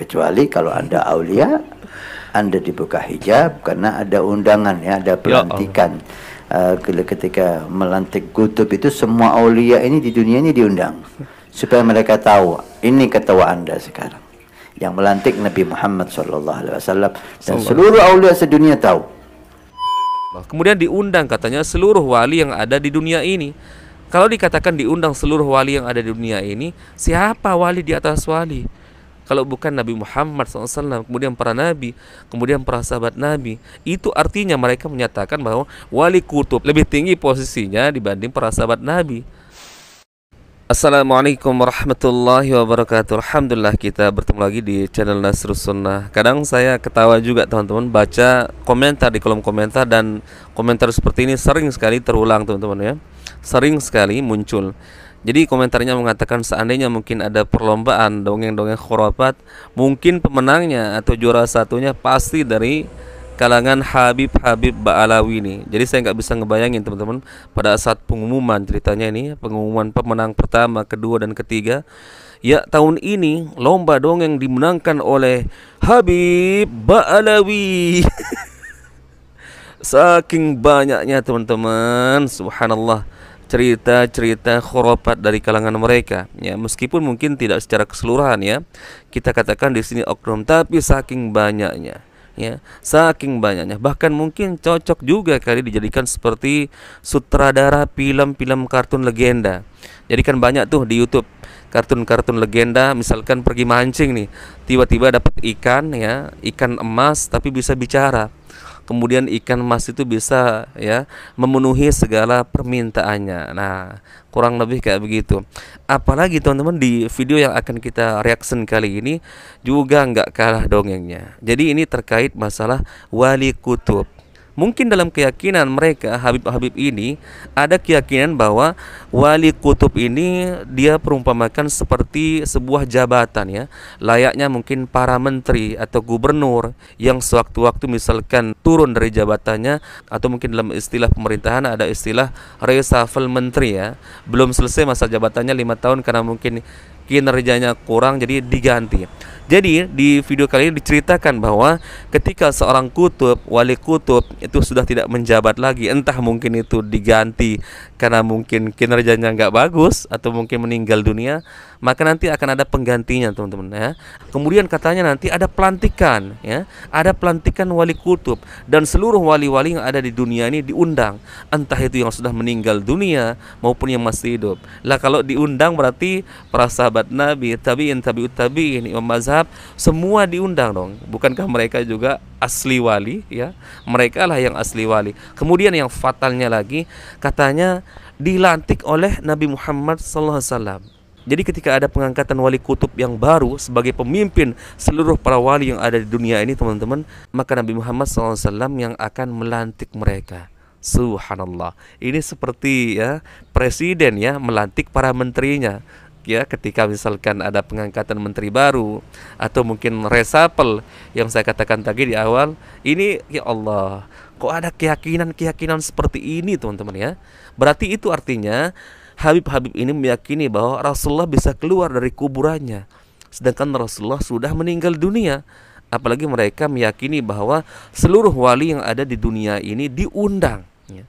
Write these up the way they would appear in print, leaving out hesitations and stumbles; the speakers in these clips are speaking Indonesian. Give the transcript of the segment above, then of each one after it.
kecuali kalau Anda aulia, Anda dibuka hijab karena ada undangan ya, ada pelantikan. Ketika melantik kutub itu semua aulia ini di dunia ini diundang supaya mereka tahu ini ketua Anda sekarang yang melantik Nabi Muhammad SAW, dan seluruh aulia sedunia tahu. Kemudian diundang katanya seluruh wali yang ada di dunia ini. Kalau dikatakan diundang seluruh wali yang ada di dunia ini, siapa wali di atas wali? Kalau bukan Nabi Muhammad SAW, kemudian para nabi, kemudian para sahabat nabi. Itu artinya mereka menyatakan bahwa wali kutub lebih tinggi posisinya dibanding para sahabat nabi. Assalamualaikum warahmatullahi wabarakatuh. Alhamdulillah kita bertemu lagi di channel Nasrus Sunnah. Kadang saya ketawa juga teman-teman baca komentar di kolom komentar, dan komentar seperti ini sering sekali terulang teman-teman ya. Sering sekali muncul. Jadi komentarnya mengatakan seandainya mungkin ada perlombaan dongeng-dongeng khurafat, mungkin pemenangnya atau juara satunya pasti dari kalangan Habib Ba'alawi ini. Jadi saya nggak bisa ngebayangin teman-teman pada saat pengumuman ceritanya ini, pengumuman pemenang pertama, kedua dan ketiga. Ya, tahun ini lomba dongeng dimenangkan oleh Habib Ba'alawi. Saking banyaknya teman-teman, subhanallah, cerita-cerita khurafat dari kalangan mereka. Ya, meskipun mungkin tidak secara keseluruhan ya, kita katakan di sini oknum, tapi saking banyaknya. Ya, saking banyaknya, bahkan mungkin cocok juga kali dijadikan seperti sutradara film-film kartun legenda. Jadi kan banyak tuh di YouTube kartun-kartun legenda, misalkan pergi mancing nih, tiba-tiba dapat ikan ya, ikan emas tapi bisa bicara. Kemudian ikan emas itu bisa ya memenuhi segala permintaannya. Nah, kurang lebih kayak begitu. Apalagi teman-teman di video yang akan kita reaction kali ini juga nggak kalah dongengnya. Jadi ini terkait masalah wali kutub. Mungkin dalam keyakinan mereka, Habib-Habib ini ada keyakinan bahwa wali kutub ini dia perumpamakan seperti sebuah jabatan ya, layaknya mungkin para menteri atau gubernur yang sewaktu-waktu misalkan turun dari jabatannya, atau mungkin dalam istilah pemerintahan ada istilah reshuffle menteri ya, belum selesai masa jabatannya 5 tahun karena mungkin kinerjanya kurang jadi diganti. Jadi di video kali ini diceritakan bahwa ketika seorang kutub, wali kutub itu sudah tidak menjabat lagi, entah mungkin itu diganti karena mungkin kinerjanya nggak bagus atau mungkin meninggal dunia, maka nanti akan ada penggantinya teman-teman ya. Kemudian katanya nanti ada pelantikan ya, ada pelantikan wali kutub, dan seluruh wali-wali yang ada di dunia ini diundang, entah itu yang sudah meninggal dunia maupun yang masih hidup. Lah kalau diundang berarti para sahabat Nabi, tabi'in, tabi'ut tabi'in, imam mazhab, semua diundang dong. Bukankah mereka juga asli wali ya? Mereka lah yang asli wali. Kemudian yang fatalnya lagi, katanya dilantik oleh Nabi Muhammad SAW. Jadi ketika ada pengangkatan wali kutub yang baru sebagai pemimpin seluruh para wali yang ada di dunia ini teman-teman, maka Nabi Muhammad SAW yang akan melantik mereka. Subhanallah. Ini seperti ya presiden ya melantik para menterinya. Ya, ketika misalkan ada pengangkatan menteri baru atau mungkin reshuffle yang saya katakan tadi di awal, ini ya Allah, kok ada keyakinan seperti ini teman-teman ya. Berarti itu artinya Habib-Habib ini meyakini bahwa Rasulullah bisa keluar dari kuburannya, sedangkan Rasulullah sudah meninggal dunia. Apalagi mereka meyakini bahwa seluruh wali yang ada di dunia ini diundang ya.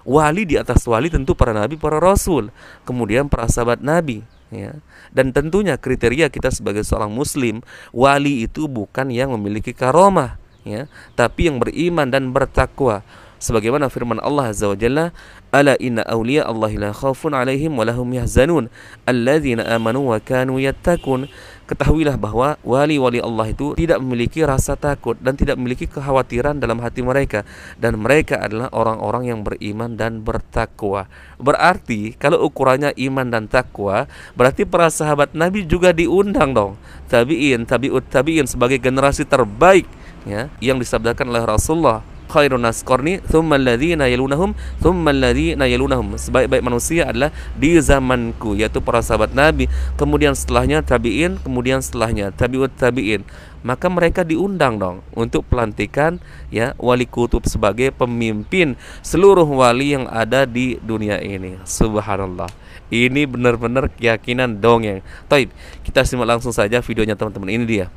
Wali di atas wali tentu para nabi, para rasul, kemudian para sahabat nabi ya. Dan tentunya kriteria kita sebagai seorang muslim, wali itu bukan yang memiliki karomah ya, tapi yang beriman dan bertakwa. Sebagaimana firman Allah Azza wa Jalla, ala inna awliya Allahi la khawfun alaihim wa lahum yahzanun alladzina amanu wa kanu yattaqun. Ketahuilah bahwa wali-wali Allah itu tidak memiliki rasa takut dan tidak memiliki kekhawatiran dalam hati mereka, dan mereka adalah orang-orang yang beriman dan bertakwa. Berarti kalau ukurannya iman dan takwa, berarti para sahabat Nabi juga diundang dong. Tabi'in, tabi'ut tabi'in sebagai generasi terbaik ya, yang disabdakan oleh Rasulullah, khairun nas qarni thumma alladhina yalunahum thumma alladhina yalunahum. Sebaik-baik manusia adalah di zamanku, yaitu para sahabat Nabi, kemudian setelahnya tabi'in, kemudian setelahnya tabi'ut tabi'in. Maka mereka diundang dong untuk pelantikan ya wali kutub sebagai pemimpin seluruh wali yang ada di dunia ini. Subhanallah. Ini benar-benar keyakinan dongeng. Taib, kita simak langsung saja videonya teman-teman. Ini dia.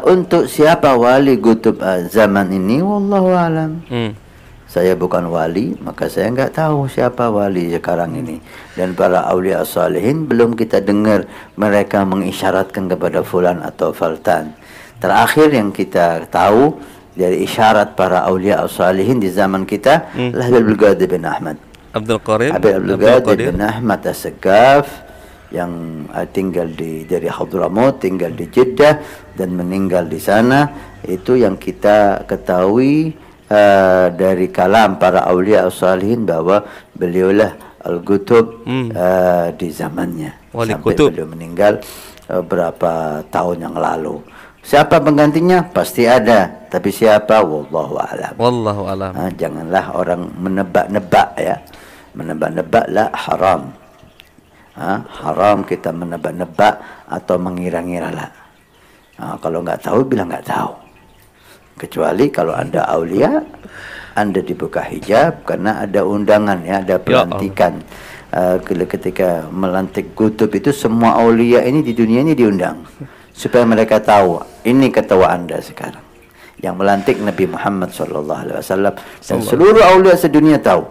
Untuk siapa wali kutub zaman ini, wallahu alam. Saya bukan wali, maka saya enggak tahu siapa wali sekarang ini. Dan para aulia salihin belum kita dengar mereka mengisyaratkan kepada fulan atau faltan. Terakhir yang kita tahu dari isyarat para aulia salihin di zaman kita adalah Habib Qadir bin Ahmad. Abdul Qadir bin Ahmad As-Sagaf yang tinggal dari Hadramut, tinggal di Jeddah dan meninggal di sana. Itu yang kita ketahui dari kalam para aulia salihin bahwa beliaulah al-Qutub di zamannya. Wali sampai kutub. beliau meninggal berapa tahun yang lalu. Siapa penggantinya? Pasti ada, tapi siapa? Wallahu alam. Wallahu alam. Janganlah orang menebak-nebak ya. Menebak-nebak lah haram. Haram kita menebak-nebak atau mengira-ngira lah. Kalau nggak tahu bilang nggak tahu. Kecuali kalau Anda aulia, Anda dibuka hijab karena ada undangan ya, ada pelantikan. Ketika melantik kutub itu semua aulia ini di dunia ini diundang supaya mereka tahu ini ketua Anda sekarang. Yang melantik Nabi Muhammad SAW dan seluruh aulia sedunia tahu.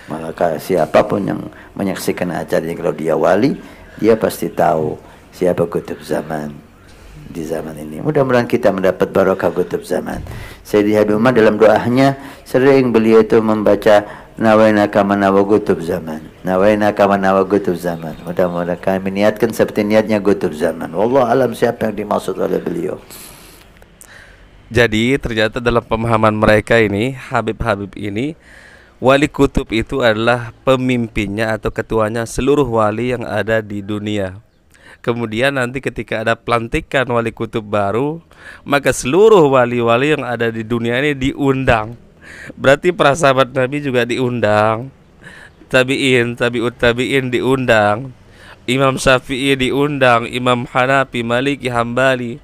Maka siapapun yang menyaksikan acara ini, kalau dia wali, dia pasti tahu siapa kutub zaman di zaman ini. Mudah-mudahan kita mendapat barokah kutub zaman. Sayyidi Habib Umar dalam doanya sering beliau itu membaca nawaina kama nawa kutub zaman. Nawaina kama nawa kutub zaman. Mudah-mudahan kami niatkan seperti niatnya kutub zaman. Wallahu alam siapa yang dimaksud oleh beliau. Jadi ternyata dalam pemahaman mereka ini, Habib-Habib ini, wali kutub itu adalah pemimpinnya atau ketuanya seluruh wali yang ada di dunia. Kemudian nanti ketika ada pelantikan wali kutub baru, maka seluruh wali-wali yang ada di dunia ini diundang. Berarti para sahabat Nabi juga diundang, tabi'in, tabi'ut tabi'in diundang, Imam Syafi'i diundang, Imam Hanafi, Maliki, Hambali,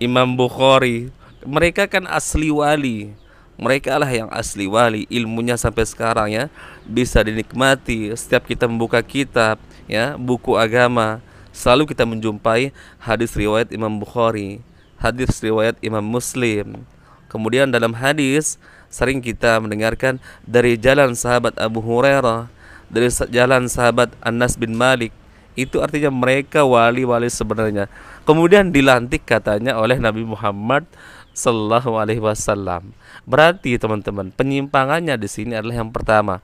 Imam Bukhari. Mereka kan asli wali. Mereka lah yang asli wali, ilmunya sampai sekarang ya bisa dinikmati. Setiap kita membuka kitab ya, buku agama, selalu kita menjumpai hadis riwayat Imam Bukhari, hadis riwayat Imam Muslim. Kemudian dalam hadis sering kita mendengarkan dari jalan sahabat Abu Hurairah, dari jalan sahabat Anas bin Malik. Itu artinya mereka wali-wali sebenarnya. Kemudian dilantik katanya oleh Nabi Muhammad Sallallahu Alaihi Wasallam. Berarti teman-teman, penyimpangannya di sini adalah yang pertama,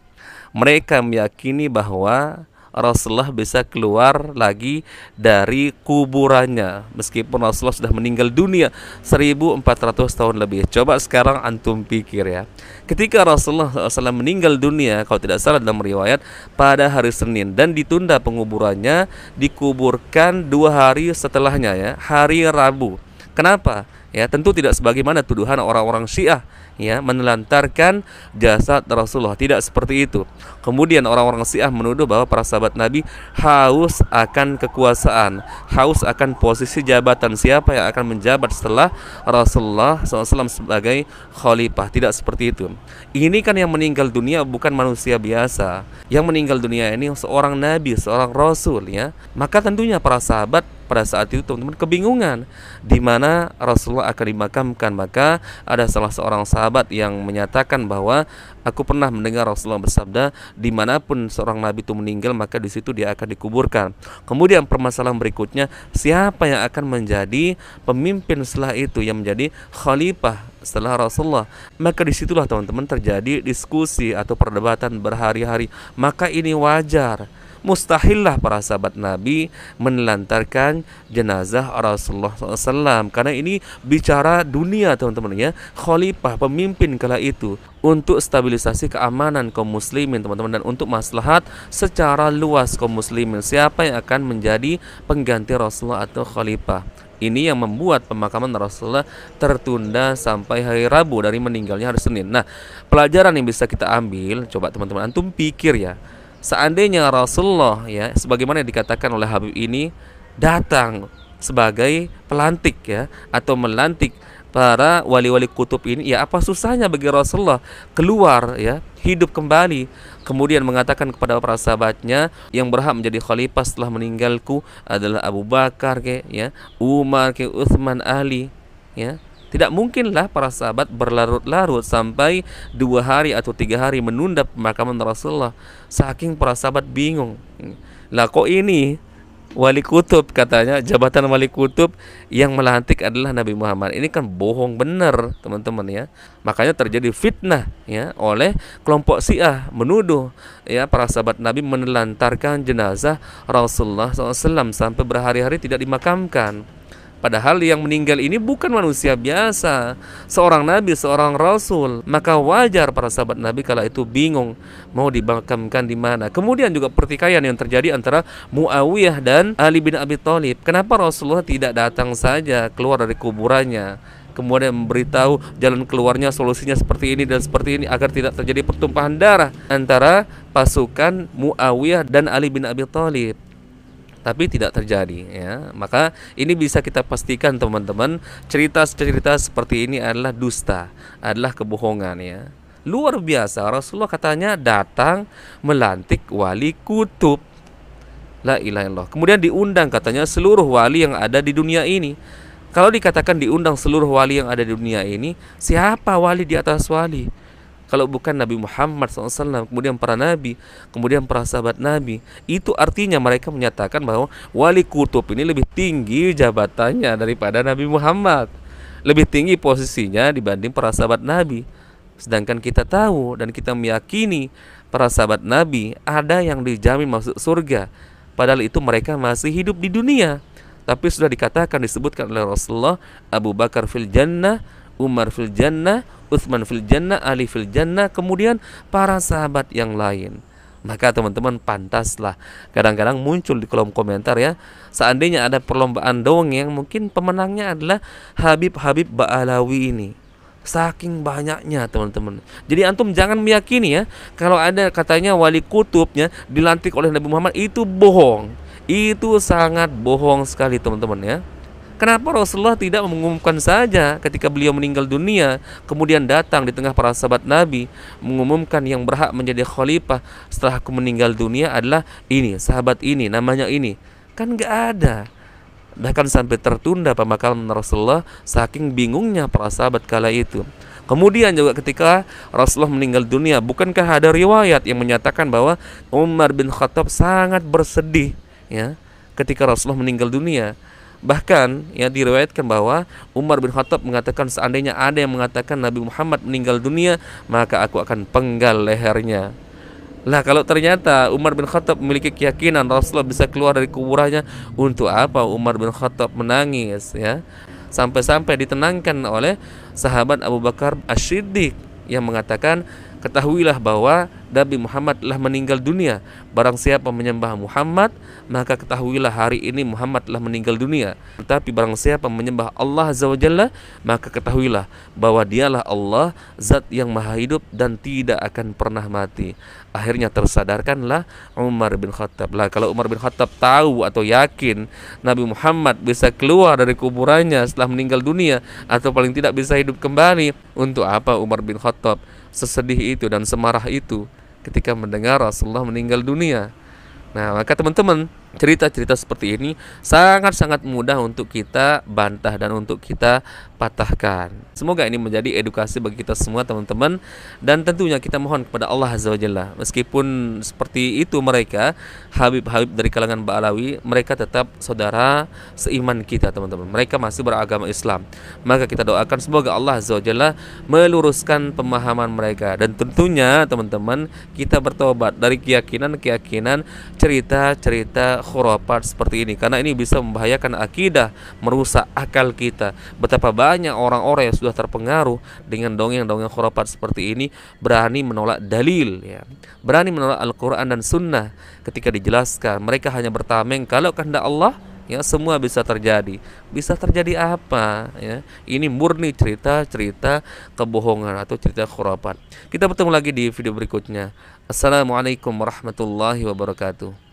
mereka meyakini bahwa Rasulullah bisa keluar lagi dari kuburannya meskipun Rasulullah sudah meninggal dunia 1400 tahun lebih. Coba sekarang antum pikir ya, ketika Rasulullah SAW meninggal dunia, kalau tidak salah dalam riwayat, pada hari Senin dan ditunda penguburannya, dikuburkan 2 hari setelahnya ya, hari Rabu. Kenapa? Ya, tentu tidak sebagaimana tuduhan orang-orang Syiah ya, menelantarkan jasad Rasulullah, tidak seperti itu. Kemudian orang-orang Syiah menuduh bahwa para sahabat Nabi haus akan kekuasaan, haus akan posisi jabatan, siapa yang akan menjabat setelah Rasulullah SAW sebagai khalifah. Tidak seperti itu. Ini kan yang meninggal dunia bukan manusia biasa. Yang meninggal dunia ini seorang nabi, seorang rasul ya. Maka tentunya para sahabat pada saat itu teman-teman kebingungan di mana Rasulullah akan dimakamkan. Maka ada salah seorang sahabat yang menyatakan bahwa aku pernah mendengar Rasulullah bersabda, dimanapun seorang nabi itu meninggal maka di situ dia akan dikuburkan. Kemudian permasalahan berikutnya, siapa yang akan menjadi pemimpin setelah itu, yang menjadi khalifah setelah Rasulullah? Maka disitulah teman-teman terjadi diskusi atau perdebatan berhari-hari. Maka ini wajar. Mustahillah para sahabat Nabi menelantarkan jenazah Rasulullah SAW, karena ini bicara dunia teman-teman ya, khalifah, pemimpin kala itu, untuk stabilisasi keamanan kaum muslimin teman-teman, dan untuk maslahat secara luas kaum muslimin, siapa yang akan menjadi pengganti Rasulullah atau khalifah. Ini yang membuat pemakaman Rasulullah tertunda sampai hari Rabu dari meninggalnya hari Senin. Nah, pelajaran yang bisa kita ambil, coba teman-teman antum pikir ya, seandainya Rasulullah ya, sebagaimana yang dikatakan oleh Habib ini, datang sebagai pelantik ya, atau melantik para wali-wali kutub ini, ya apa susahnya bagi Rasulullah keluar ya, hidup kembali, kemudian mengatakan kepada para sahabatnya yang berhak menjadi khalifah setelah meninggalku adalah Abu Bakar ya, Umar Utsman, Ali ya. Tidak mungkinlah para sahabat berlarut-larut sampai 2 hari atau 3 hari menunda pemakaman Rasulullah. Saking para sahabat bingung. Lah kok ini wali kutub, katanya jabatan wali kutub yang melantik adalah Nabi Muhammad. Ini kan bohong benar teman-teman ya. Makanya terjadi fitnah ya oleh kelompok Syiah, menuduh ya para sahabat Nabi menelantarkan jenazah Rasulullah SAW sampai berhari-hari tidak dimakamkan. Padahal yang meninggal ini bukan manusia biasa, seorang nabi, seorang rasul. Maka wajar para sahabat Nabi kala itu bingung mau dimakamkan di mana. Kemudian juga pertikaian yang terjadi antara Muawiyah dan Ali bin Abi Thalib. Kenapa Rasulullah tidak datang saja keluar dari kuburannya, kemudian memberitahu jalan keluarnya, solusinya seperti ini dan seperti ini, agar tidak terjadi pertumpahan darah antara pasukan Muawiyah dan Ali bin Abi Thalib. Tapi tidak terjadi ya. Maka ini bisa kita pastikan teman-teman, cerita-cerita seperti ini adalah dusta, adalah kebohongan ya. Luar biasa, Rasulullah katanya datang melantik wali kutub. La ilaha illallah. Kemudian diundang katanya seluruh wali yang ada di dunia ini. Kalau dikatakan diundang seluruh wali yang ada di dunia ini, siapa wali di atas wali? Kalau bukan Nabi Muhammad SAW, kemudian para nabi, kemudian para sahabat Nabi. Itu artinya mereka menyatakan bahwa wali kutub ini lebih tinggi jabatannya daripada Nabi Muhammad, lebih tinggi posisinya dibanding para sahabat Nabi. Sedangkan kita tahu dan kita meyakini para sahabat Nabi ada yang dijamin masuk surga, padahal itu mereka masih hidup di dunia. Tapi sudah dikatakan, disebutkan oleh Rasulullah, Abu Bakar fil jannah, Umar fil jannah, Utsman fil jannah, Ali fil jannah, kemudian para sahabat yang lain. Maka teman-teman pantaslah, kadang-kadang muncul di kolom komentar ya, seandainya ada perlombaan dongeng, mungkin pemenangnya adalah Habib Ba'alawi ini. Saking banyaknya teman-teman. Jadi antum jangan meyakini ya, kalau ada katanya wali kutubnya dilantik oleh Nabi Muhammad, itu bohong. Itu sangat bohong sekali teman-teman ya. Kenapa Rasulullah tidak mengumumkan saja ketika beliau meninggal dunia, kemudian datang di tengah para sahabat Nabi mengumumkan yang berhak menjadi khalifah setelah aku meninggal dunia adalah ini, sahabat ini, namanya ini. Kan nggak ada. Bahkan sampai tertunda pemakaman Rasulullah saking bingungnya para sahabat kala itu. Kemudian juga ketika Rasulullah meninggal dunia, bukankah ada riwayat yang menyatakan bahwa Umar bin Khattab sangat bersedih ya ketika Rasulullah meninggal dunia. Bahkan ya diriwayatkan bahwa Umar bin Khattab mengatakan, seandainya ada yang mengatakan Nabi Muhammad meninggal dunia, maka aku akan penggal lehernya. Lah kalau ternyata Umar bin Khattab memiliki keyakinan Rasulullah bisa keluar dari kuburannya, untuk apa Umar bin Khattab menangis ya? Sampai-sampai ditenangkan oleh sahabat Abu Bakar As-Siddiq yang mengatakan, ketahuilah bahwa Nabi Muhammad telah meninggal dunia. Barang siapa menyembah Muhammad, maka ketahuilah hari ini Muhammad telah meninggal dunia. Tetapi barang siapa menyembah Allah Azza wa Jalla, maka ketahuilah bahwa dialah Allah, zat yang maha hidup dan tidak akan pernah mati. Akhirnya tersadarkanlah Umar bin Khattab. Lah kalau Umar bin Khattab tahu atau yakin Nabi Muhammad bisa keluar dari kuburannya setelah meninggal dunia, atau paling tidak bisa hidup kembali, untuk apa Umar bin Khattab sesedih itu dan semarah itu ketika mendengar Rasulullah meninggal dunia? Nah, maka teman-teman, cerita-cerita seperti ini sangat-sangat mudah untuk kita bantah dan untuk kita patahkan. Semoga ini menjadi edukasi bagi kita semua teman-teman. Dan tentunya kita mohon kepada Allah Azza wa Jalla, meskipun seperti itu mereka, Habib-habib dari kalangan Ba'alawi, mereka tetap saudara seiman kita teman-teman. Mereka masih beragama Islam. Maka kita doakan semoga Allah Azza wa Jalla meluruskan pemahaman mereka. Dan tentunya teman-teman, kita bertobat dari keyakinan-keyakinan cerita-cerita khurafat seperti ini, karena ini bisa membahayakan akidah, merusak akal kita. Betapa banyak orang-orang yang sudah terpengaruh dengan dongeng-dongeng khurafat seperti ini, berani menolak dalil ya, berani menolak Al-Quran dan Sunnah ketika dijelaskan. Mereka hanya bertameng kalau kehendak Allah ya semua bisa terjadi. Bisa terjadi apa ya? Ini murni cerita-cerita kebohongan atau cerita khurafat. Kita bertemu lagi di video berikutnya. Assalamualaikum warahmatullahi wabarakatuh.